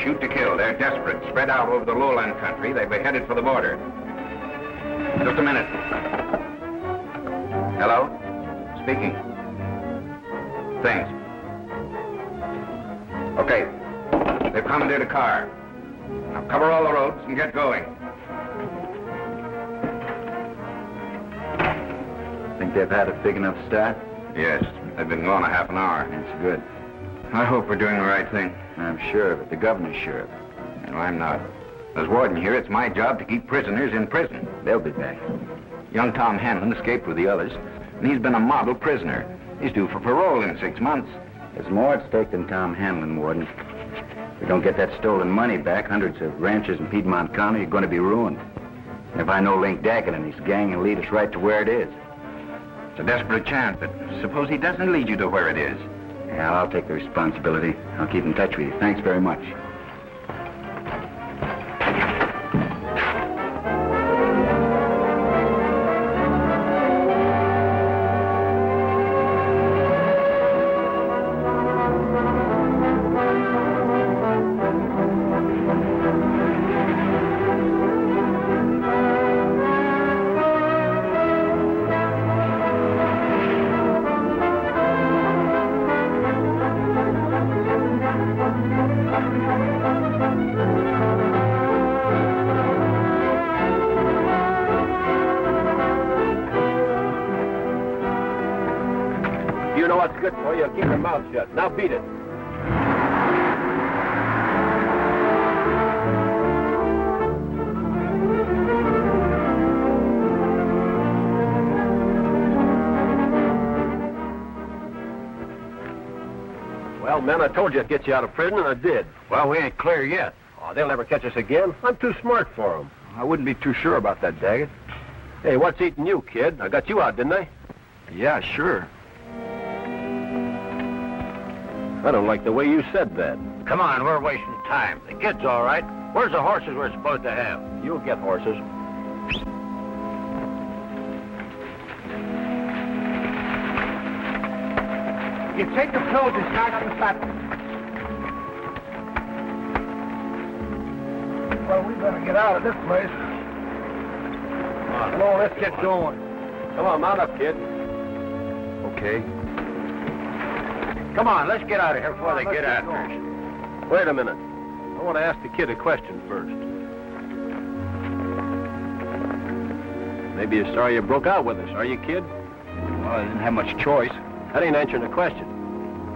shoot to kill. They're desperate, spread out over the lowland country. They've been headed for the border. Just a minute. Hello? Speaking. Thanks. Okay. They've commandeered a car. Now cover all the roads and get going. Think they've had a big enough start? Yes. They've been gone a half an hour. That's good. I hope we're doing the right thing. I'm sure of it. The governor's sure of it. No, I'm not. As warden here, it's my job to keep prisoners in prison. They'll be back. Young Tom Hanlon escaped with the others, and he's been a model prisoner. He's due for parole in 6 months. There's more at stake than Tom Hanlon, Warden. If we don't get that stolen money back, hundreds of ranchers in Piedmont County are going to be ruined. And if I know Link Daggett and his gang, he'll lead us right to where it is. It's a desperate chance, but suppose he doesn't lead you to where it is. Yeah, I'll take the responsibility. I'll keep in touch with you. Thanks very much. You know what's good for you. Keep your mouth shut. Now beat it. Well, man, I told you I'd get you out of prison, and I did. Well, we ain't clear yet. Oh, they'll never catch us again. I'm too smart for them. I wouldn't be too sure about that, Daggett. Hey, what's eating you, kid? I got you out, didn't I? Yeah, sure. I don't like the way you said that. Come on, we're wasting time. The kid's all right. Where's the horses we're supposed to have? You'll get horses. You take the clothes and start some saddle. Well, we better get out of this place. Come on, let's get going. Come on, mount up, kid. Okay. Come on, let's get out of here before they get after us. Wait a minute. I want to ask the kid a question first. Maybe you're sorry you broke out with us, are you, kid? Well, I didn't have much choice. That ain't answering the question.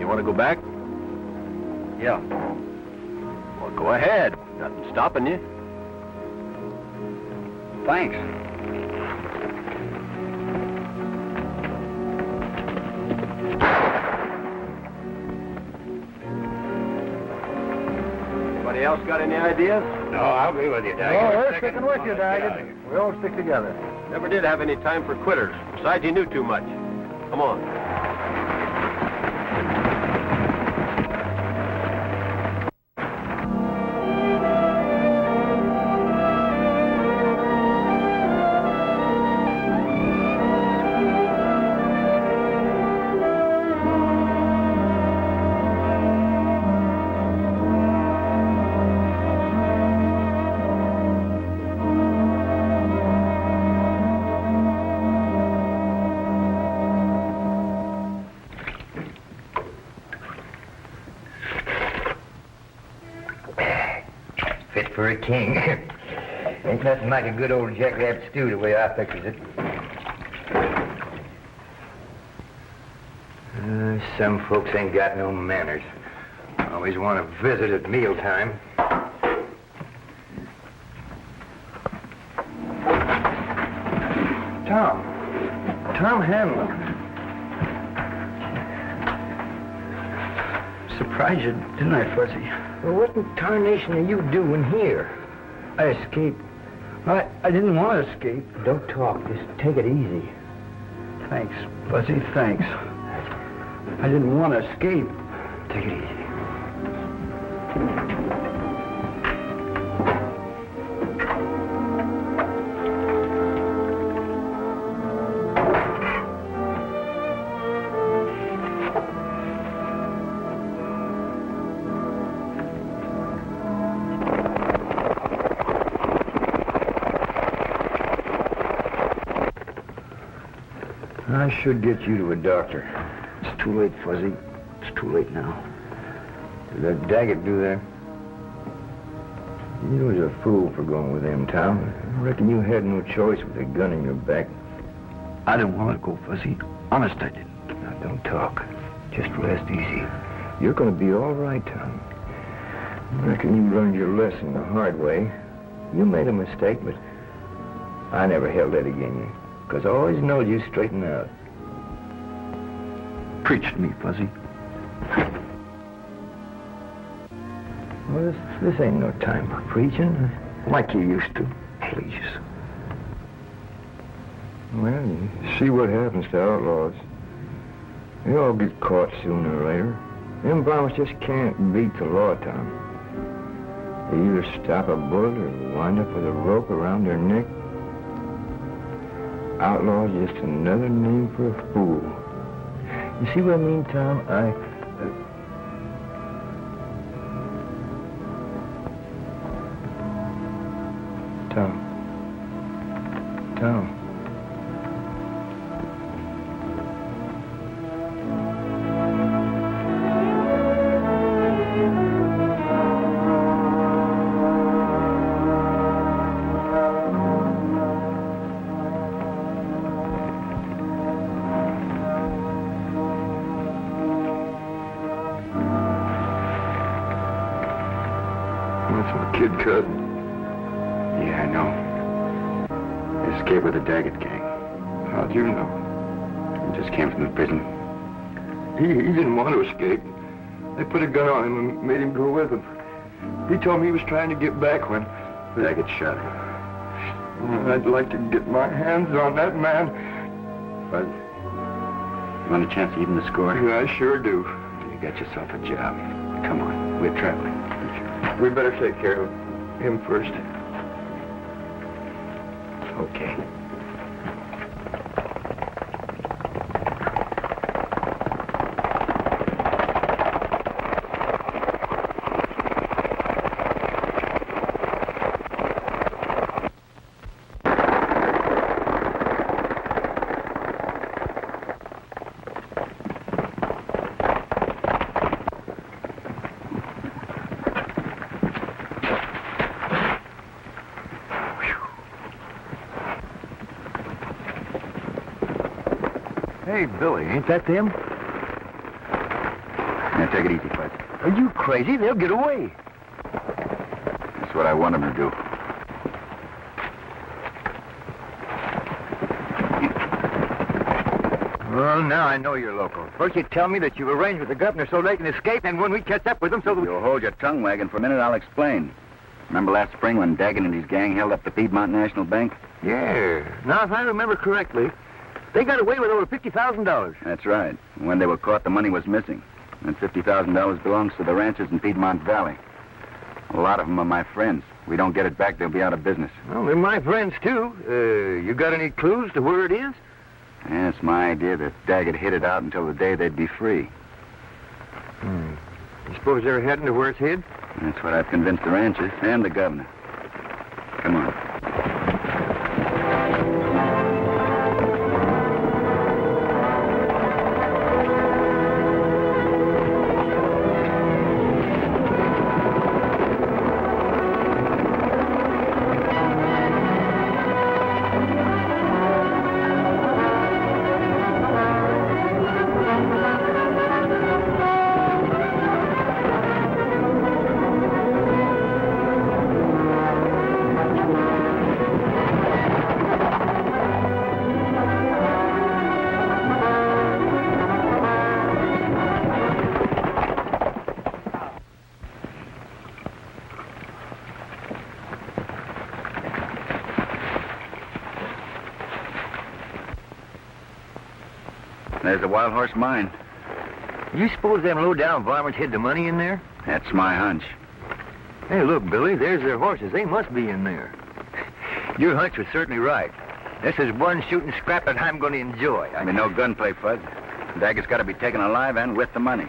You want to go back? Yeah. Well, go ahead. Nothing stopping you. Thanks. Anybody else got any ideas? No, I'll be with you, Daggett. Oh, we're sticking with you, Daggett. We all stick together. Never did have any time for quitters. Besides, he knew too much. Come on. Fit for a king. Ain't nothing like a good old jackrabbit stew the way I pictures it. Some folks ain't got no manners. Always want to visit at mealtime. Tom Hanlon. Surprised you, didn't I, Fuzzy? Well, what in tarnation are you doing here? I escaped. I didn't want to escape. Don't talk. Just take it easy. Thanks, Fuzzy, thanks. I didn't want to escape. Take it easy. I should get you to a doctor. It's too late, Fuzzy. It's too late now. Did that Daggett do there? You was a fool for going with him, Tom. I reckon you had no choice with a gun in your back. I didn't want to go, Fuzzy. Honest, I didn't. Now, don't talk. Just rest easy. You're going to be all right, Tom. I reckon you learned your lesson the hard way. You made a mistake, but I never held that against you, because I always knowed you straighten out. Preach to me, Fuzzy. Well, this ain't no time for preaching, like you used to. Please. Well, you see what happens to outlaws. They all get caught sooner or later. Them varmints just can't beat the law, Tom. They either stop a bullet or wind up with a rope around their neck. Outlaw is just another name for a fool. You see what I mean, Tom? Tom. That's my kid cousin. Yeah, I know. He escaped with the Daggett gang. How'd you know? He just came from the prison. He didn't want to escape. They put a gun on him and made him go with them. He told me he was trying to get back when Daggett shot him. I'd like to get my hands on that man. Buzz, you want a chance to even the score? Yeah, I sure do. You got yourself a job. Come on, we're traveling. We better take care of him first. Okay. Hey, Billy, ain't that them? Now, take it easy, Buzz. Are you crazy? They'll get away. That's what I want them to do. Well, now I know you're local. First you tell me that you've arranged with the governor so they can escape, and when we catch up with them so that You'll hold your tongue wagging for a minute, I'll explain. Remember last spring when Daggett and his gang held up the Piedmont National Bank? Yeah. Now, if I remember correctly, they got away with over $50,000. That's right. And when they were caught, the money was missing. And $50,000 belongs to the ranchers in Piedmont Valley. A lot of them are my friends. If we don't get it back, they'll be out of business. Well, they're my friends, too. You got any clues to where it is? Yeah, it's my idea that Daggett hid it out until the day they'd be free. You suppose they're heading to where it's hid? That's what I've convinced the ranchers and the governor. Come on. There's the Wild Horse Mine. You suppose them low-down varmints hid the money in there? That's my hunch. Hey, look, Billy, there's their horses. They must be in there. Your hunch was certainly right. This is one shooting scrap that I'm going to enjoy. I mean, no gunplay, Fuzz. Daggett's got to be taken alive and with the money.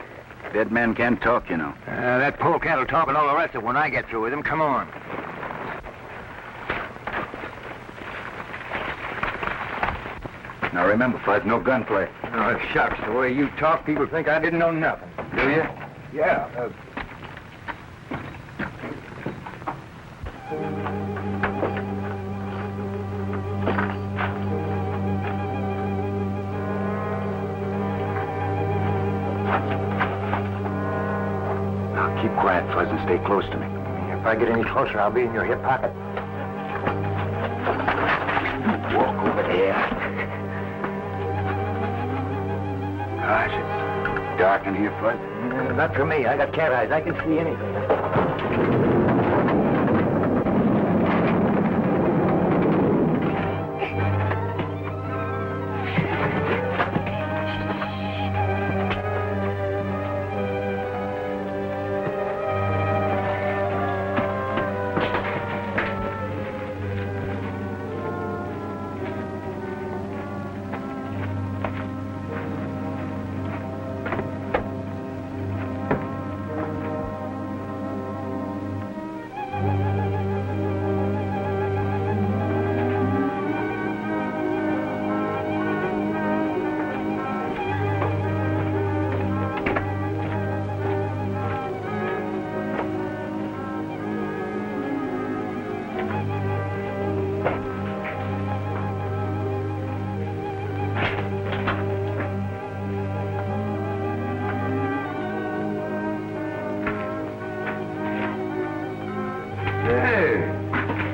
Dead men can't talk, you know. That polecat will talk and all the rest of it when I get through with him. Come on. Now remember, Fuzz, no gunplay. Oh, shucks. The way you talk, people think I didn't know nothing. Do you? Yeah. Now keep quiet, Fuzz, and stay close to me. If I get any closer, I'll be in your hip pocket. Walk over there. Gosh, it's dark in here, Fuzz. Not for me. I got cat eyes. I can see anything.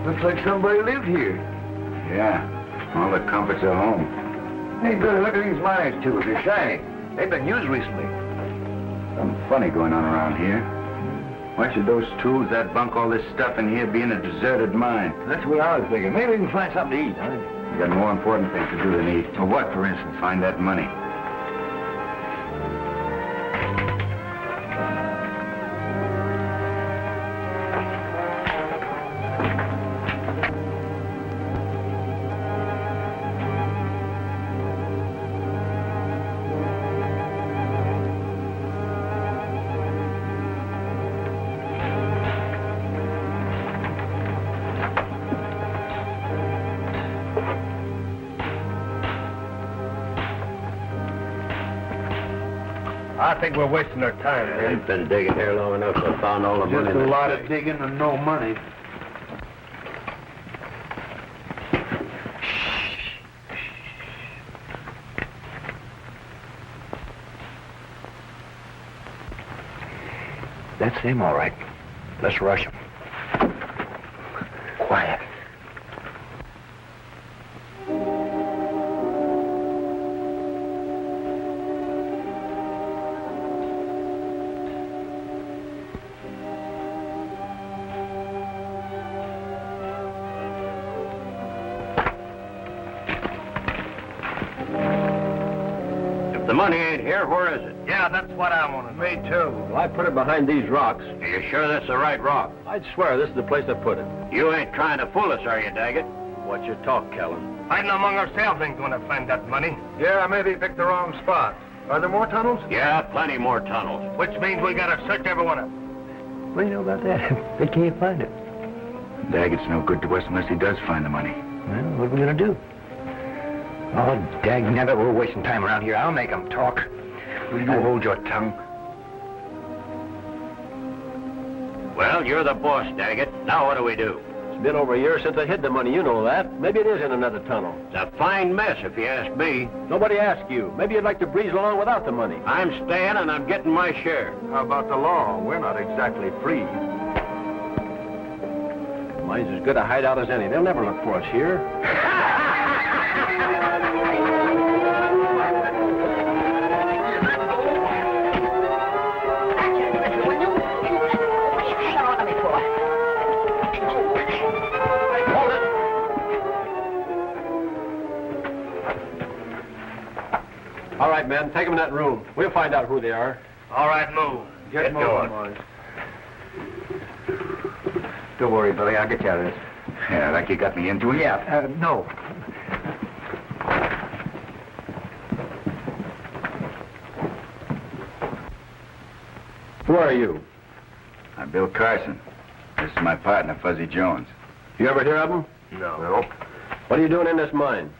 Looks like somebody lived here. Yeah, all the comforts of home. Hey, Billy, look at these miners, too. They're shiny. They've been used recently. Something funny going on around here. Why should those tools, that bunk, all this stuff in here be in a deserted mine? That's what I was thinking. Maybe we can find something to eat, huh? You got more important things to do than eat. Well, what, for instance? Find that money. I think we're wasting our time, man. We've been digging here long enough to found all the money. Just a lot of digging and no money. That's them, all right. Let's rush them. Quiet. If the money ain't here, where is it? Yeah, that's what I want to know. Me, too. Well, I put it behind these rocks. Are you sure that's the right rock? I'd swear this is the place I put it. You ain't trying to fool us, are you, Daggett? What's your talk, Kellen? Fighting among ourselves ain't going to find that money. Yeah, maybe picked the wrong spot. Are there more tunnels? Yeah, plenty more tunnels. Which means we got to search every one of them. What do you know about that? They can't find it. Daggett's no good to us unless he does find the money. Well, what are we going to do? Oh, dag nabbit, we're wasting time around here. I'll make them talk. Will you hold your tongue? Well, you're the boss, Daggett. Now what do we do? It's been over a year since I hid the money, you know that. Maybe it is in another tunnel. It's a fine mess, if you ask me. Nobody asked you. Maybe you'd like to breeze along without the money. I'm staying, and I'm getting my share. How about the law? We're not exactly free. Mine's as good a hideout as any. They'll never look for us here. All right, men, take them in that room. We'll find out who they are. All right, move. Get going. boys. Don't worry, Billy. I'll get you out of this. Yeah, like you got me into it? Yeah, no. Who are you? I'm Bill Carson. This is my partner, Fuzzy Jones. You ever hear of him? No. What are you doing in this mine?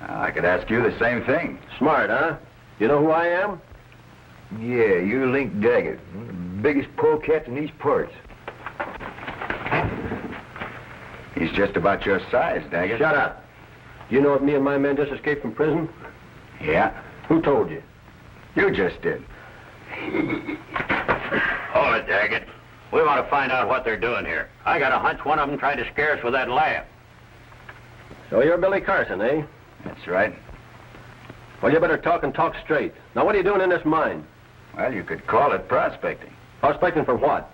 I could ask you the same thing. Smart, huh? You know who I am? Yeah, you're Link Daggett, one of the biggest polecats in these parts. He's just about your size, Daggett. Shut up. You know if me and my men just escaped from prison? Yeah, Who told you? you just did. Hold it, Daggett. We want to find out what they're doing here. I got a hunch one of them tried to scare us with that laugh. So you're Billy Carson, eh? That's right. Well, you better talk and talk straight. Now, what are you doing in this mine? Well, you could call it prospecting. Prospecting for what?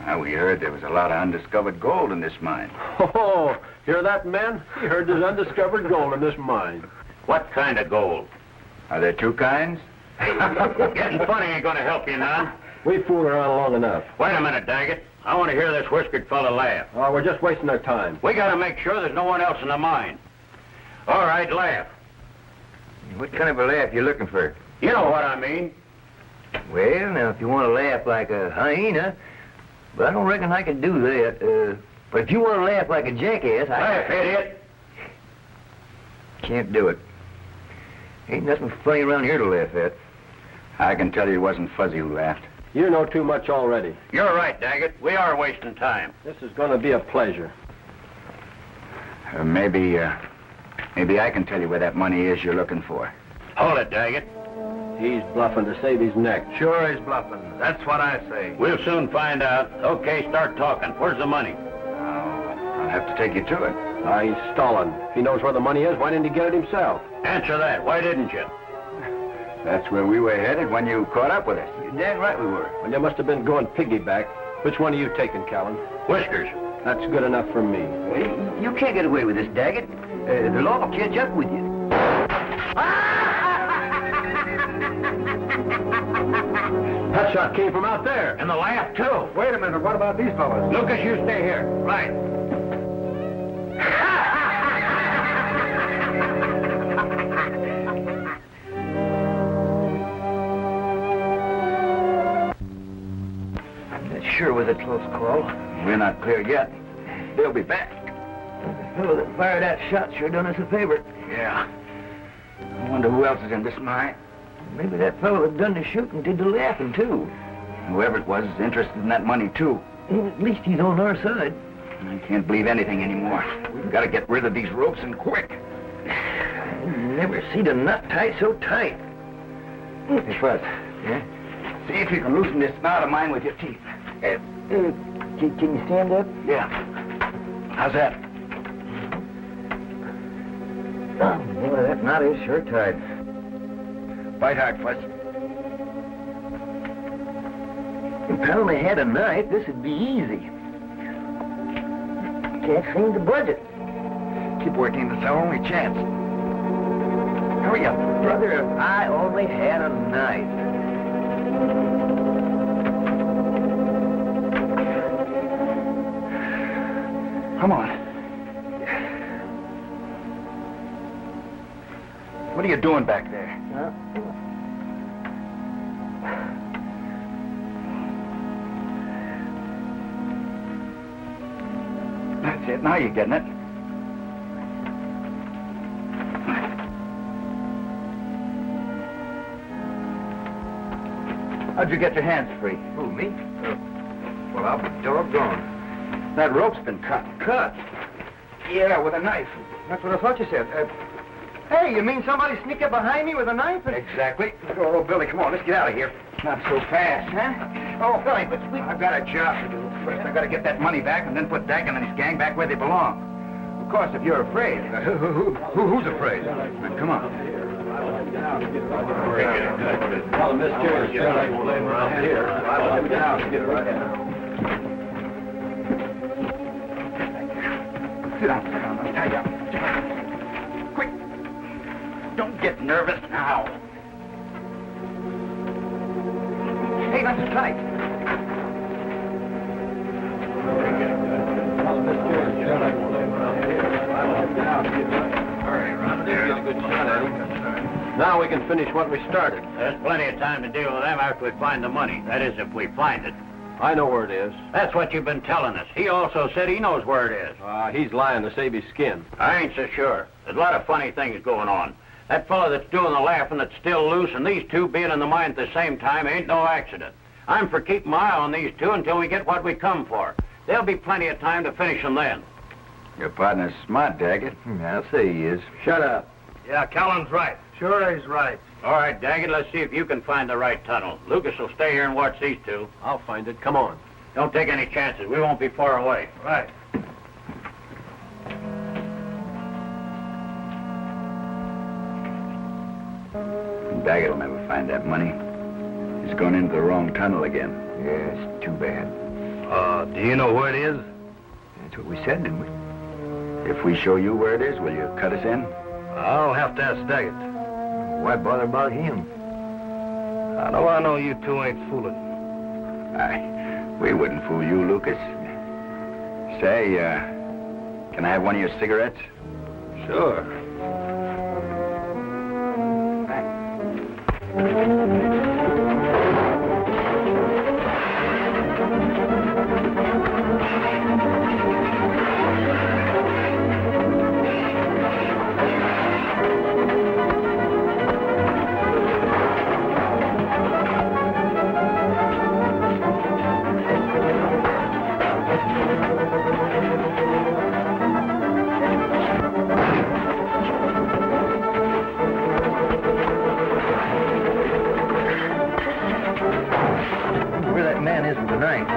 Well, we heard there was a lot of undiscovered gold in this mine. Oh, hear that, man? We heard there's undiscovered gold in this mine. What kind of gold? Are there two kinds? Getting funny ain't going to help you none. We fooled around long enough. Wait a minute, Daggett. I want to hear this whiskered fella laugh. Oh, we're just wasting our time. We got to make sure there's no one else in the mine. All right, laugh. What kind of a laugh you looking for? You know what I mean. Well, now, if you want to laugh like a hyena, but I don't reckon I can do that. But if you want to laugh like a jackass, Laugh, idiot. Can't do it. Ain't nothing funny around here to laugh at. I can tell you it wasn't Fuzzy who laughed. You know too much already. You're right, Daggett. We are wasting time. This is going to be a pleasure. Maybe I can tell you where that money is you're looking for. Hold it, Daggett. He's bluffing to save his neck. Sure he's bluffing. That's what I say. We'll soon find out. Okay, start talking. Where's the money? I'll have to take you to it. He's stalling. If he knows where the money is, why didn't he get it himself? Answer that. Why didn't you? That's where we were headed when you caught up with us. You're damn right we were. Well, you must have been going piggyback. Which one are you taking, Callan? Whiskers. That's good enough for me. Well, you can't get away with this, Daggett. The law will catch up with you. That shot came from out there. And the laugh, too. Wait a minute. What about these fellas? Lucas, you stay here. Right. That sure was a close call. We're not clear yet. They'll be back. The fellow that fired that shot sure done us a favor. Yeah. I wonder who else is in this mine. Maybe that fellow that done the shooting did the laughing, too. Whoever it was is interested in that money, too. Well, at least he's on our side. I can't believe anything anymore. We've got to get rid of these ropes and quick. Never seen a nut tie so tight. Hey, Fuzz. Yeah? See if you can loosen this knot of mine with your teeth. Can you stand up? Yeah. How's that? Oh, boy, that knot is sure tight. Bite hard, Fuzz. If I only had a knife, this would be easy. Can't seem to budge it. Keep working. It's our only chance. Hurry up. Brother, if I only had a knife. Come on. What are you doing back there? That's it. Now you're getting it. How'd you get your hands free? Who, me? Well, I'll be doggone. That rope's been cut. Cut? Yeah, with a knife. That's what I thought you said. Hey, you mean somebody sneaked up behind me with a knife? Exactly. Oh, Billy, come on. Let's get out of here. Not so fast, huh? Oh, Billy, but I've got a job to do. First, I've got to get that money back and then put Daggett and his gang back where they belong. Of course, if you're afraid. Who's afraid? Then come on. Well, the mysterious guy will live around here. I'll get down and get it right in. Sit down. I'll tie you up. Quick. Don't get nervous now. Hey, not so tight. Well, the mysterious guy will live around here. I'll get down and get it right in. All right, Ron. There's a good shot at him. Now we can finish what we started. There's plenty of time to deal with them after we find the money. That is, if we find it. I know where it is. That's what you've been telling us. He also said he knows where it is. He's lying to save his skin. I ain't so sure. There's a lot of funny things going on. That fellow that's doing the laughing that's still loose, and these two being in the mine at the same time ain't no accident. I'm for keeping my eye on these two until we get what we come for. There'll be plenty of time to finish them then. Your partner's smart, Daggett. I'll say he is. Shut up. Yeah, Callan's right. Sure he's right. All right, Daggett, let's see if you can find the right tunnel. Lucas will stay here and watch these two. I'll find it. Come on. Don't take any chances. We won't be far away. Right. Daggett will never find that money. He's gone into the wrong tunnel again. Yeah, it's too bad. Do you know where it is? That's what we said, didn't we? If we show you where it is, will you cut us in? I'll have to ask Daggett. Why bother about him? I know you two ain't fooling. We wouldn't fool you, Lucas. Say, can I have one of your cigarettes? Sure. Where that man is with the knife.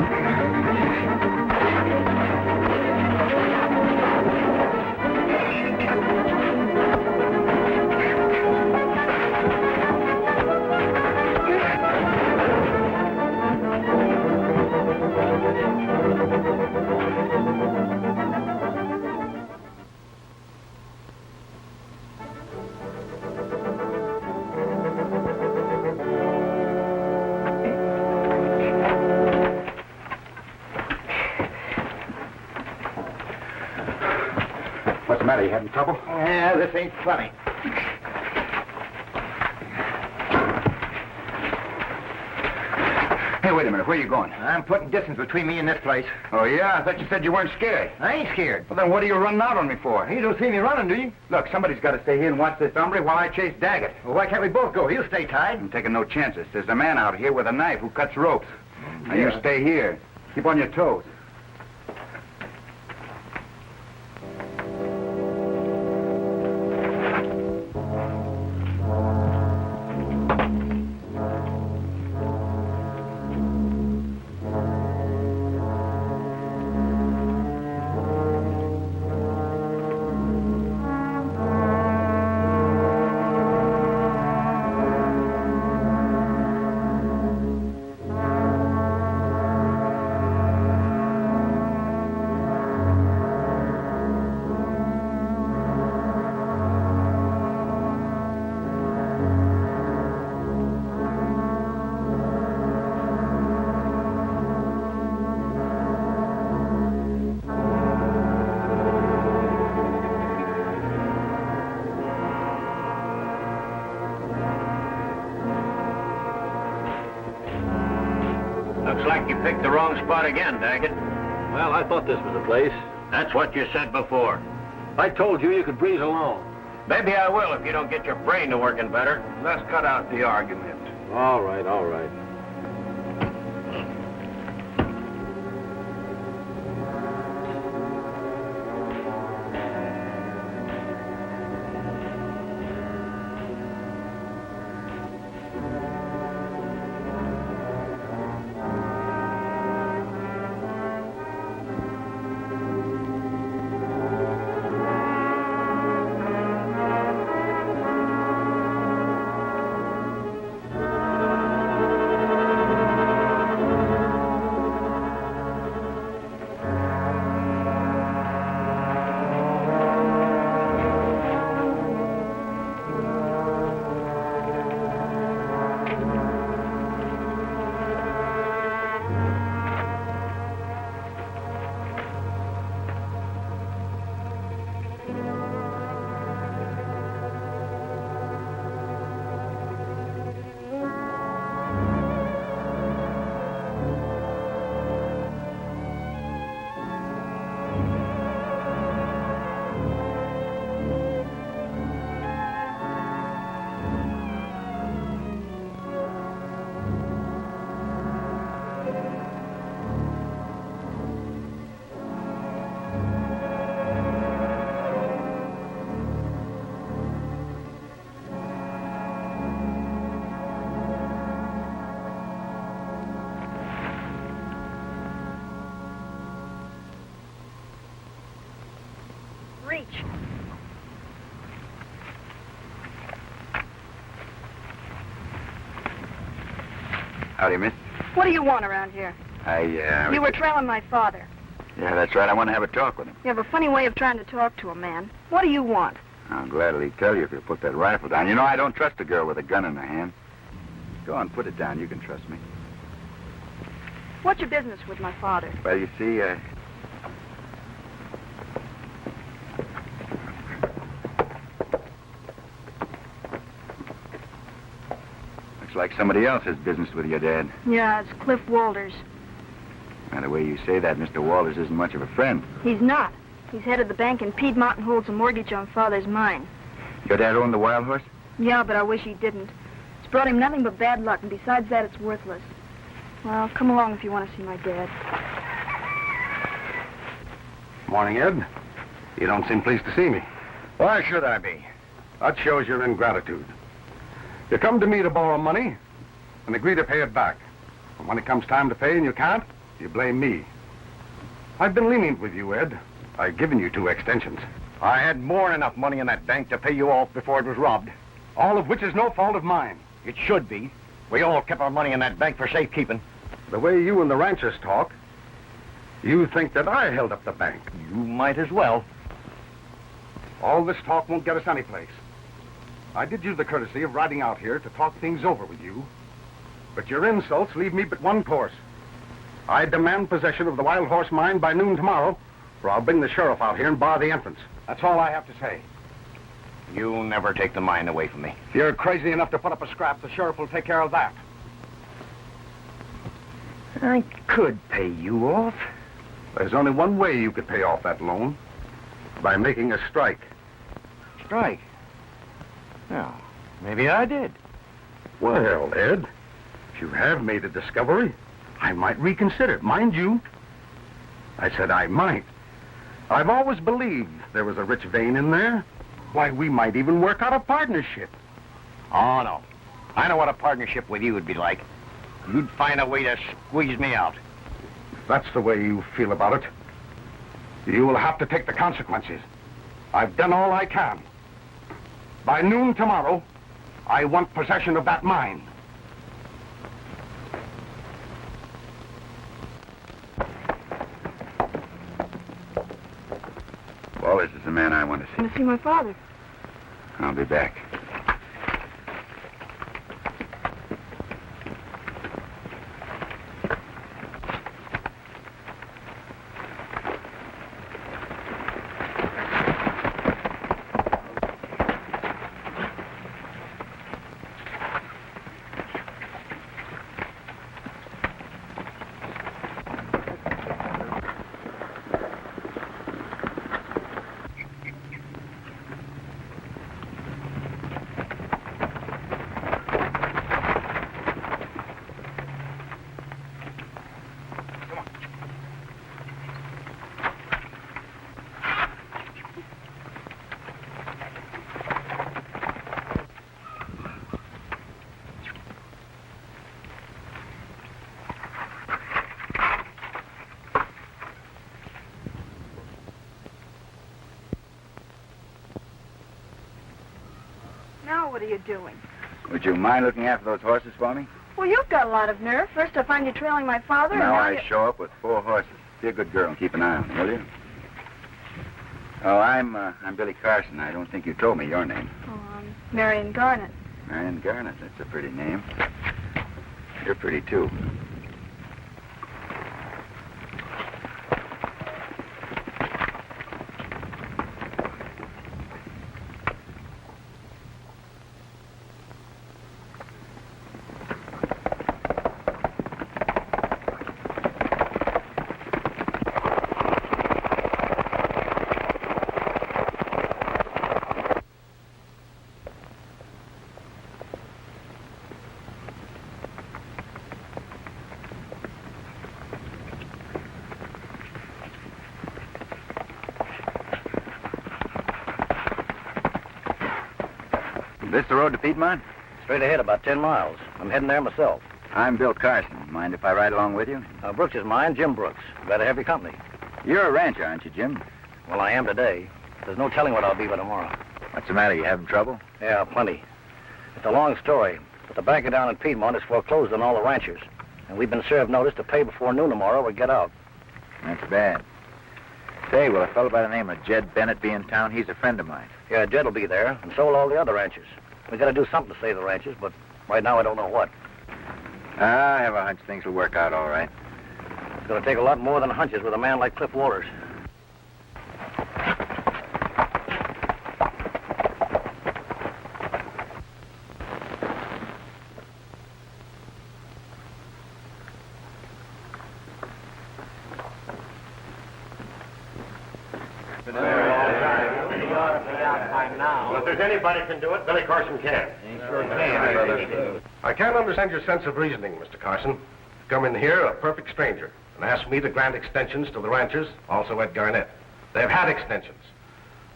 What's the matter? You having trouble? Yeah, this ain't funny. Hey, wait a minute. Where are you going? I'm putting distance between me and this place. Oh, yeah? I thought you said you weren't scared. I ain't scared. Well, then what are you running out on me for? You don't see me running, do you? Look, somebody's got to stay here and watch this hombre while I chase Daggett. Well, why can't we both go? He'll stay tied. I'm taking no chances. There's a man out here with a knife who cuts ropes. Now, you Yeah. stay here. Keep on your toes. Looks like you picked the wrong spot again, Daggett. Well, I thought this was the place. That's what you said before. I told you you could breeze along. Maybe I will if you don't get your brain to working better. Let's cut out the argument. All right, all right. rich. Howdy, miss. What do you want around here? You were trailing my father. Yeah, that's right. I want to have a talk with him. You have a funny way of trying to talk to a man. What do you want? I'll gladly tell you if you put that rifle down. You know, I don't trust a girl with a gun in her hand. Go on, put it down. You can trust me. What's your business with my father? Well, you see, looks like somebody else has business with your dad. Yeah, it's Cliff Walters. Now, the way you say that, Mr. Walters isn't much of a friend. He's not. He's head of the bank in Piedmont and holds a mortgage on Father's mine. Your dad owned the Wild Horse? Yeah, but I wish he didn't. It's brought him nothing but bad luck, and besides that, it's worthless. Well, come along if you want to see my dad. Morning, Ed. You don't seem pleased to see me. Why should I be? That shows your ingratitude. You come to me to borrow money and agree to pay it back. And when it comes time to pay and you can't, you blame me. I've been lenient with you, Ed. I've given you 2 extensions. I had more than enough money in that bank to pay you off before it was robbed. All of which is no fault of mine. It should be. We all kept our money in that bank for safekeeping. The way you and the ranchers talk, you think that I held up the bank. You might as well. All this talk won't get us anyplace. I did you the courtesy of riding out here to talk things over with you, but your insults leave me but one course. I demand possession of the Wild Horse mine by noon tomorrow, or I'll bring the sheriff out here and bar the entrance. That's all I have to say. You'll never take the mine away from me. If you're crazy enough to put up a scrap, the sheriff will take care of that. I could pay you off. There's only one way you could pay off that loan. By making a strike. Strike? Well, maybe I did. Well, Ed, if you have made a discovery, I might reconsider. Mind you, I said I might. I've always believed there was a rich vein in there. Why, we might even work out a partnership. Oh, no. I know what a partnership with you would be like. You'd find a way to squeeze me out. If that's the way you feel about it, you will have to take the consequences. I've done all I can. By noon tomorrow, I want possession of that mine. Walters is the man I want to see. I'm to see my father. I'll be back. Now what are you doing? Would you mind looking after those horses for me? Well, you've got a lot of nerve. First I find you trailing my father, and Now now I show up with 4 horses. Be a good girl and keep an eye on them, will you? Oh, I'm Billy Carson. I don't think you told me your name. Oh, I'm Marion Garnett. Marion Garnett. That's a pretty name. You're pretty, too. This the road to Piedmont? Straight ahead, about 10 miles. I'm heading there myself. I'm Bill Carson. Mind if I ride along with you? Brooks is mine, Jim Brooks. Glad to have your company. You're a rancher, aren't you, Jim? Well, I am today. There's no telling what I'll be by tomorrow. What's the matter? You having trouble? Yeah, plenty. It's a long story, but the banker down in Piedmont has foreclosed on all the ranchers. And we've been served notice to pay before noon tomorrow or get out. That's bad. Say, will a fellow by the name of Jed Bennett be in town? He's a friend of mine. Yeah, Jed will be there, and so will all the other ranchers. We got to do something to save the ranchers, but right now I don't know what. I have a hunch things will work out all right. It's going to take a lot more than hunches with a man like Cliff Walters. Well, if there's anybody can do it, Billy Carson can. I can't understand your sense of reasoning, Mr. Carson. You come in here, a perfect stranger, and ask me to grant extensions to the ranchers, also Ed Garnett. They've had extensions.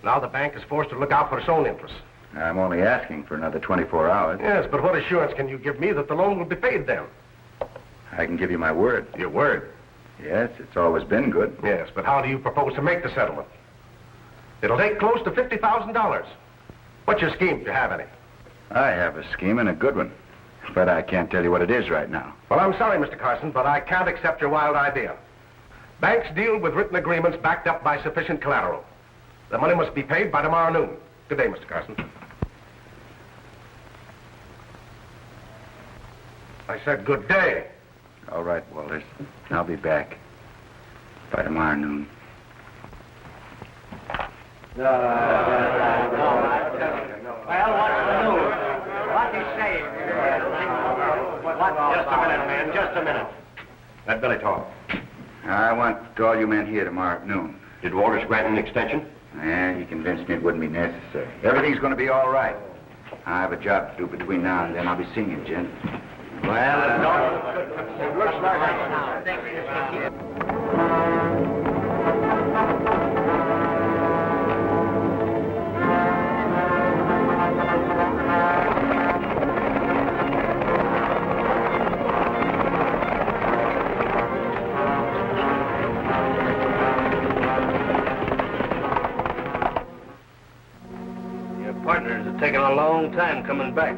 Now the bank is forced to look out for its own interests. I'm only asking for another 24 hours. Yes, but what assurance can you give me that the loan will be paid then? I can give you my word. Your word? Yes, it's always been good. Yes, but how do you propose to make the settlement? It'll take close to $50,000. What's your scheme, if you have any? I have a scheme and a good one, but I can't tell you what it is right now. Well, I'm sorry, Mr. Carson, but I can't accept your wild idea. Banks deal with written agreements backed up by sufficient collateral. The money must be paid by tomorrow noon. Good day, Mr. Carson. I said good day. All right, Walters. I'll be back by tomorrow noon. Well, what's the news? What's he saying? Just a minute, man, just a minute. Let Billy talk. I want all you men here tomorrow at noon. Did Walters grant an extension? And he convinced me it wouldn't be necessary. Everything's going to be all right. I have a job to do between now and then. I'll be seeing you, Jen. Well, It looks like Your partners are taking a long time coming back.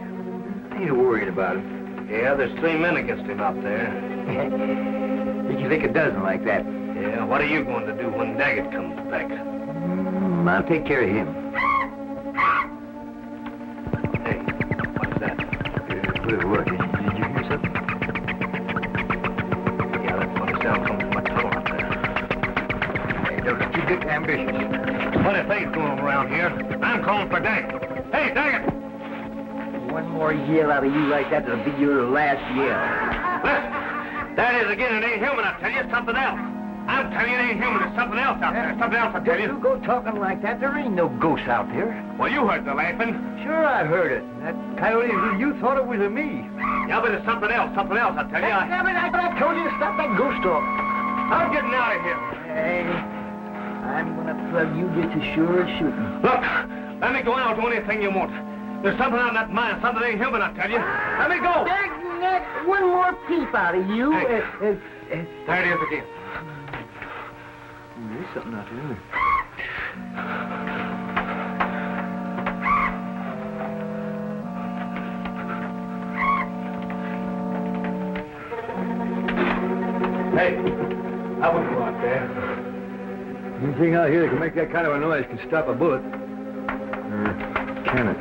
Ain't you worried about him? Yeah, there's 3 men against him out there. Did you think a dozen like that? Yeah, what are you going to do when Daggett comes back? I'll take care of him. Hey, what's that? What? Did you hear something? Yeah, that funny sound comes from my tunnel out there. Hey, don't you get ambitious. Funny things going on around here. I'm calling for Daggett. Hey, Daggett! One more yell out of you like that, that'll be your last yell. Listen, that is again, it ain't human, I tell you, it's something else. I'm telling you, it ain't human, it's something else out there. Something else, I tell you. You go talking like that, there ain't no ghosts out there. Well, you heard the laughing. Sure, I heard it. That coyote, you thought it was a me. Yeah, but it's something else, I tell you. Damn it, I told you to stop that ghost talk. I'm getting out of here. Hey, I'm gonna plug you just as sure as shooting. Look, let me go out, do anything you want. There's something out in that mine, something ain't human, I tell you. Let me go. One more peep out of you. Hey. There it is again. There's something out there. Hey, I wouldn't go out there. Anything out here that can make that kind of a noise can stop a bullet. Can it?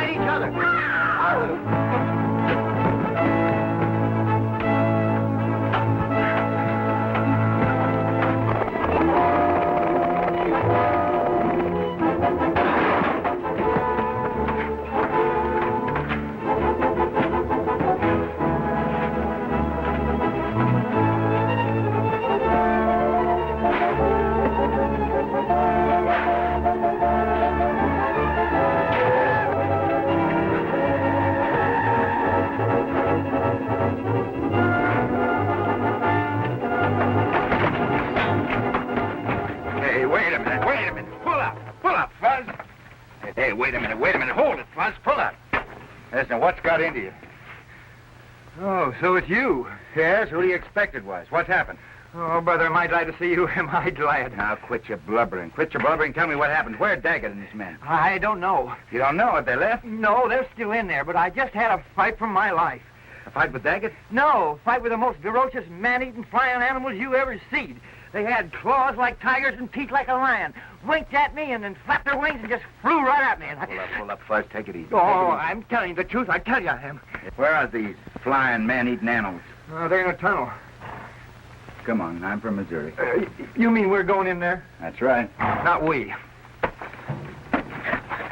fight each other. Hey, wait a minute. Pull up, Fuzz. Hey, wait a minute. Hold it, Fuzz. Pull up. Listen, what's got into you? Oh, so it's you. Yes, who do you expect it was? What's happened? Oh, brother, am I glad to see you? Am I glad? Now, quit your blubbering. Tell me what happened. Where'd Daggett and his men? I don't know. You don't know if they left? No, they're still in there, but I just had a fight for my life. A fight with Daggett? No, fight with the most ferocious, man-eating, flying animals you ever seen. They had claws like tigers and teeth like a lion. Winked at me and then flapped their wings and just flew right at me. Pull up, Fuzz. Take it easy. Oh, I'm telling you the truth. I tell you I am. Where are these flying, man-eating animals? They're in a tunnel. Come on, I'm from Missouri. You mean we're going in there? That's right. Not we.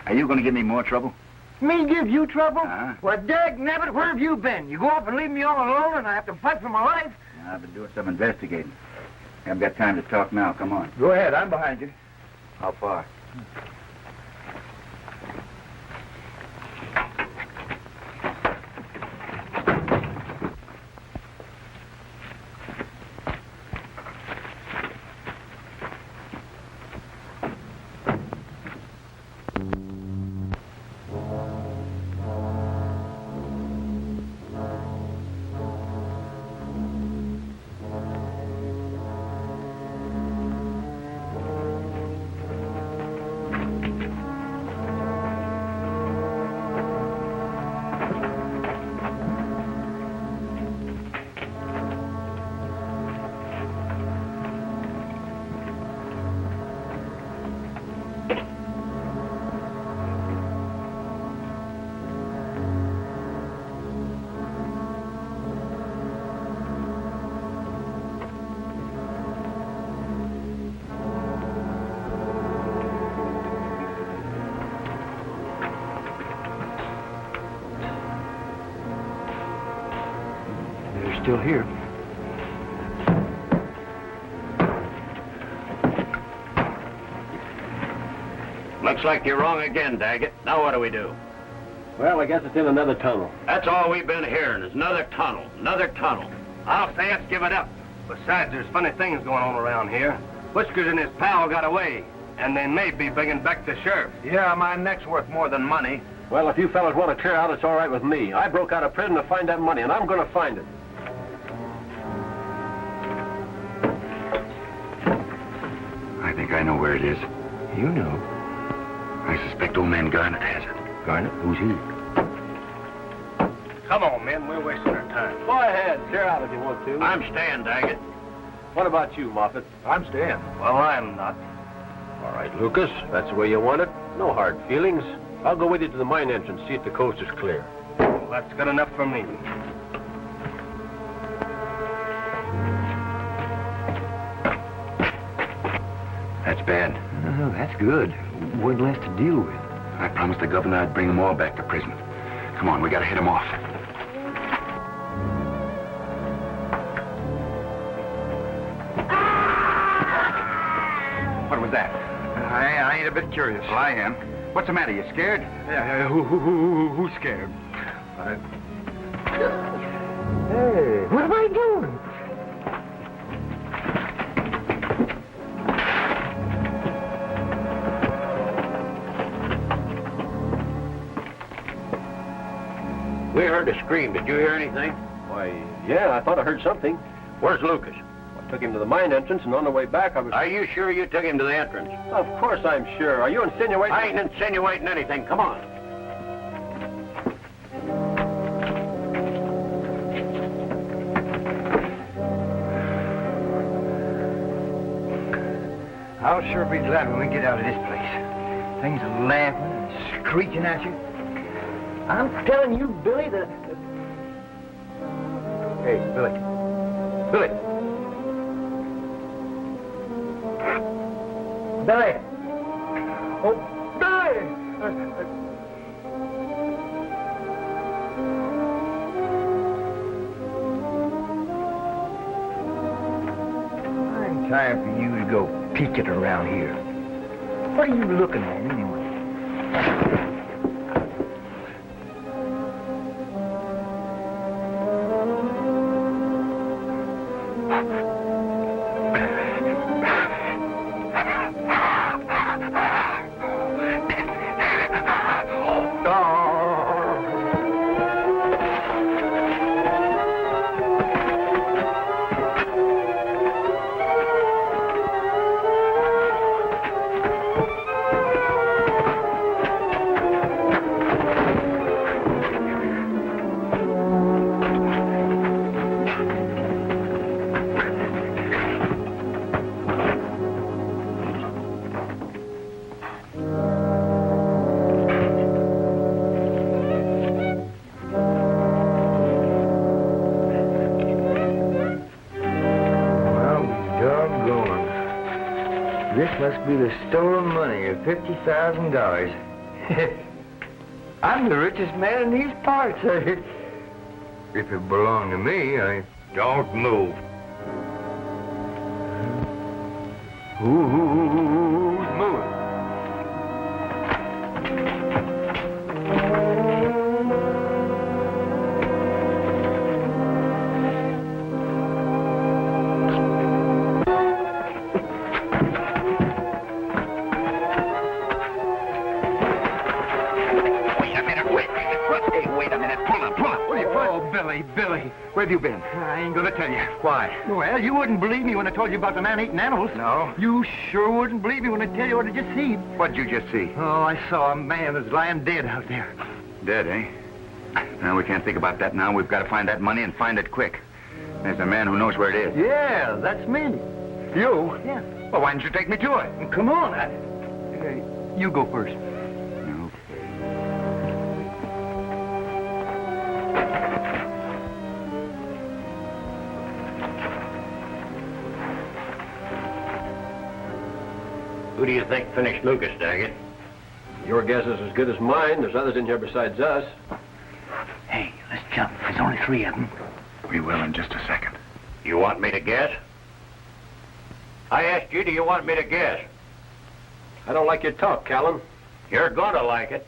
Are you going to give me more trouble? Me give you trouble? Uh-huh. Well, dag nabbit, where have you been? You go off and leave me all alone and I have to fight for my life? I've been doing some investigating. I haven't got time to talk now. Come on. Go ahead, I'm behind you. How far? Still here. Looks like you're wrong again, Daggett. Now what do we do? Well, I guess it's in another tunnel. That's all we've been hearing is another tunnel. I'll say let's give it up. Besides, there's funny things going on around here. Whiskers and his pal got away, and they may be bringing back the sheriff. Yeah, my neck's worth more than money. Well, if you fellas want to clear out, it's all right with me. I broke out of prison to find that money, and I'm going to find it. I think I know where it is. You know. I suspect old man Garnett has it. Garnett? Who's he? Come on, men. We're wasting our time. Go ahead, clear out if you want to. I'm staying, Daggett. What about you, Moffat? I'm staying. Well, I'm not. All right, Lucas, that's the way you want it. No hard feelings. I'll go with you to the mine entrance, see if the coast is clear. Well, that's good enough for me. That's bad. Oh, that's good. One less to deal with. I promised the governor I'd bring them all back to prison. Come on, we gotta hit them off. What was that? I ain't a bit curious. Well, I am. What's the matter? You scared? Yeah, who's scared? Hey, what am I doing? We heard a scream. Did you hear anything? Why, yeah, I thought I heard something. Where's Lucas? I took him to the mine entrance, and on the way back, I was... Are you sure you took him to the entrance? Of course I'm sure. Are you insinuating... I ain't insinuating anything. Come on. I'll sure be glad when we get out of this place. Things are laughing and screeching at you. I'm telling you, Billy, Hey, Billy. Billy. Billy. Oh, Billy! Ain't time for you to go peeking around here. What are you looking at, anyway? This must be the stolen money of $50,000. I'm the richest man in these parts. If it belonged to me, I... Don't move. Who's moving? Billy, where have you been? I ain't gonna tell you. Why? Well, you wouldn't believe me when I told you about the man-eating animals. No. You sure wouldn't believe me when I tell you what I just seen. What'd you just see? Oh, I saw a man that's lying dead out there. Dead, eh? No, we can't think about that now. We've got to find that money and find it quick. There's a man who knows where it is. Yeah, that's me. You? Yeah. Well, why didn't you take me to it? Come on. You go first. No. Who do you think finished Lucas, Daggett? Your guess is as good as mine. There's others in here besides us. Hey, let's jump. There's only 3 of them. We will in just a second. You want me to guess? I asked you, do you want me to guess? I don't like your talk, Callan. You're gonna like it.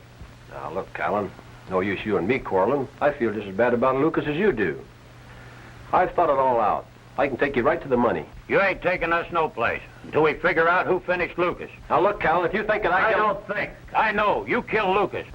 Now, look, Callan. No use you and me quarreling. I feel just as bad about Lucas as you do. I've thought it all out. I can take you right to the money. You ain't taking us no place until we figure out who finished Lucas. Now, look, Callan, if you think that I don't think. I know. You killed Lucas.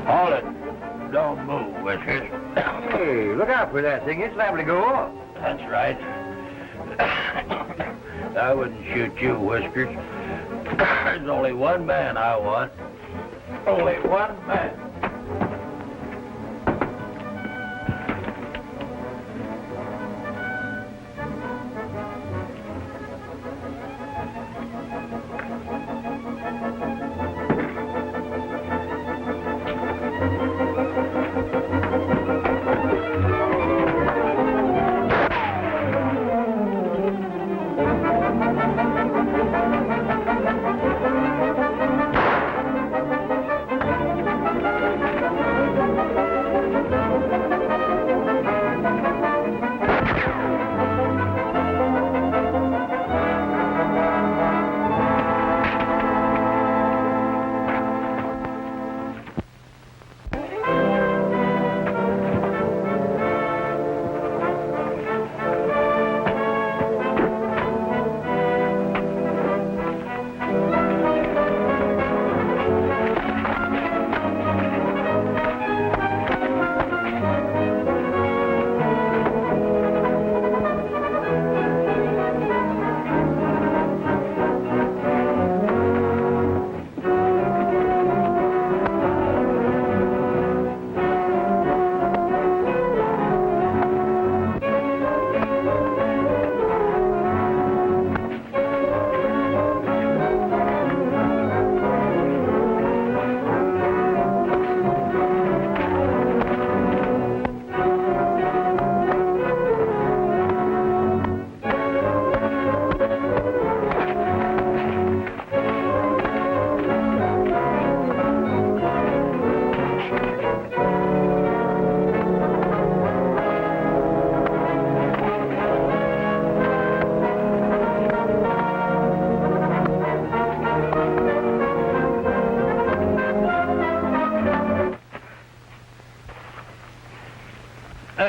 Hold it. Don't move, Whiskers. Hey, look out for that thing. It's liable to go off. That's right. I wouldn't shoot you, Whiskers. There's only one man I want. Only one man.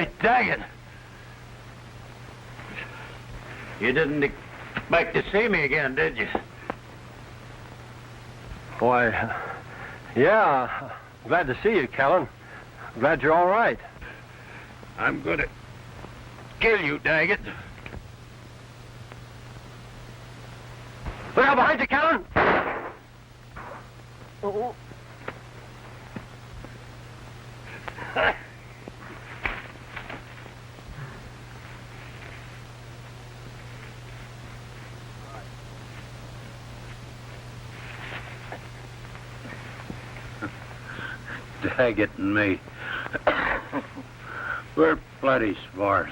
Hey, Daggett. You didn't expect to see me again, did you? Why, yeah. Glad to see you, Callan. Glad you're all right. I'm gonna kill you, Daggett. Look out behind you, Callan! Oh. Daggett and me. We're plenty smart.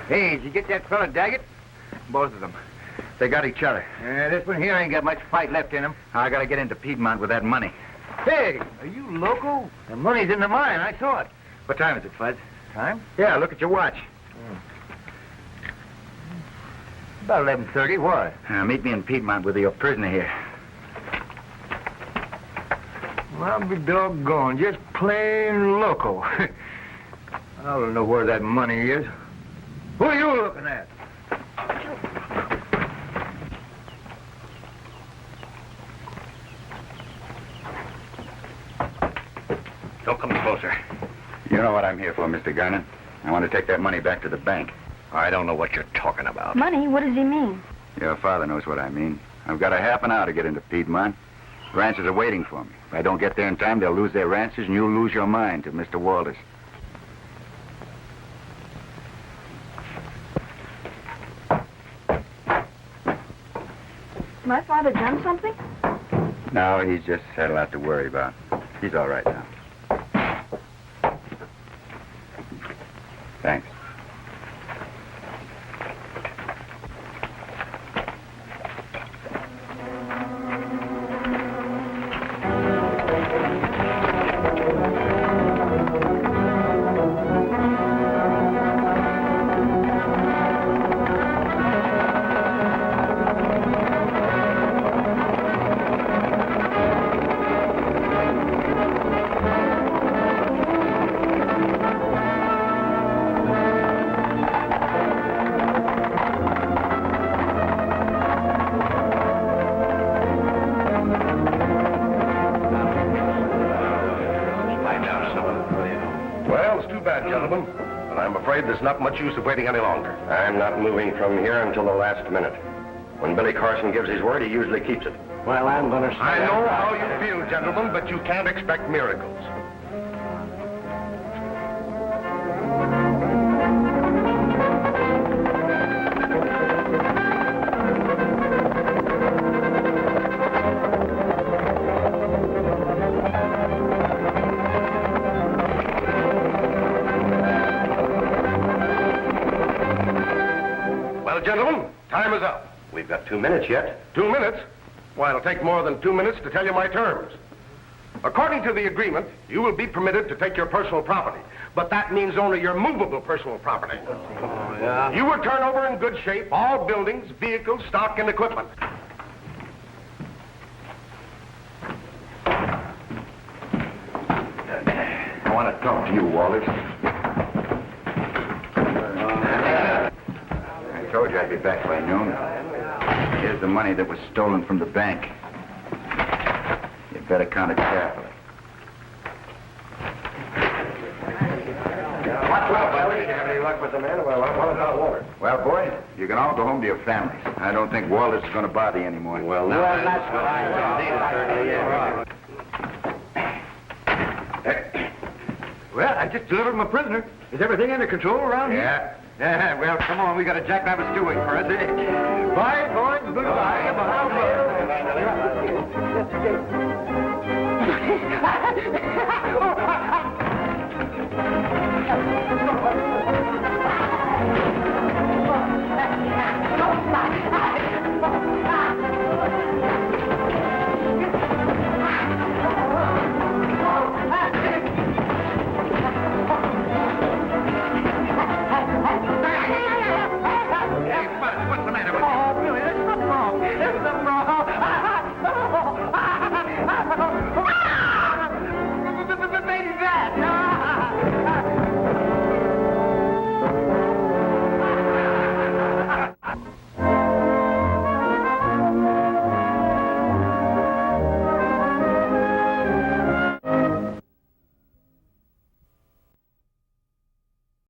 Hey, did you get that fella Daggett? Both of them. They got each other. This one here ain't got much fight left in him. I gotta get into Piedmont with that money. Hey, are you loco? The money's in the mine. I saw it. What time is it, Fudge? Time? Yeah, look at your watch. About 11:30. What? Meet me in Piedmont with your prisoner here. Well, I'll be doggone. Just plain loco. I don't know where that money is. Who are you looking at? Don't come closer. You know what I'm here for, Mr. Garner. I want to take that money back to the bank. I don't know what you're talking about. Money? What does he mean? Your father knows what I mean. I've got a half an hour to get into Piedmont. Ranchers are waiting for me. If I don't get there in time, they'll lose their ranches, and you'll lose your mind to Mr. Walters. My father done something? No, he's just had a lot to worry about. He's all right now. Thanks. Gentlemen, but I'm afraid there's not much use of waiting any longer. I'm not moving from here until the last minute. When Billy Carson gives his word, he usually keeps it. Well, I'm gonna say... I know how you feel, gentlemen, but you can't expect miracles. Gentlemen, time is up. We've got 2 minutes yet. 2 minutes? Why, it'll take more than 2 minutes to tell you my terms. According to the agreement, you will be permitted to take your personal property, but that means only your movable personal property. Oh, yeah? You will turn over in good shape all buildings, vehicles, stock, and equipment. I want to talk to you, Walters. I told you I'd be back by noon. Here's the money that was stolen from the bank. You better count it carefully. Well, did you have any luck with the man? Well, what about Walter? Well, boys, you can all go home to your families. I don't think Walters is going to bother you anymore. Well, now... Well, that's what I Well, I just delivered my prisoner. Is everything under control around here? Yeah, well, come on. We got a jackrabbit stew waiting for us. Bye, boys. Goodbye. Bye.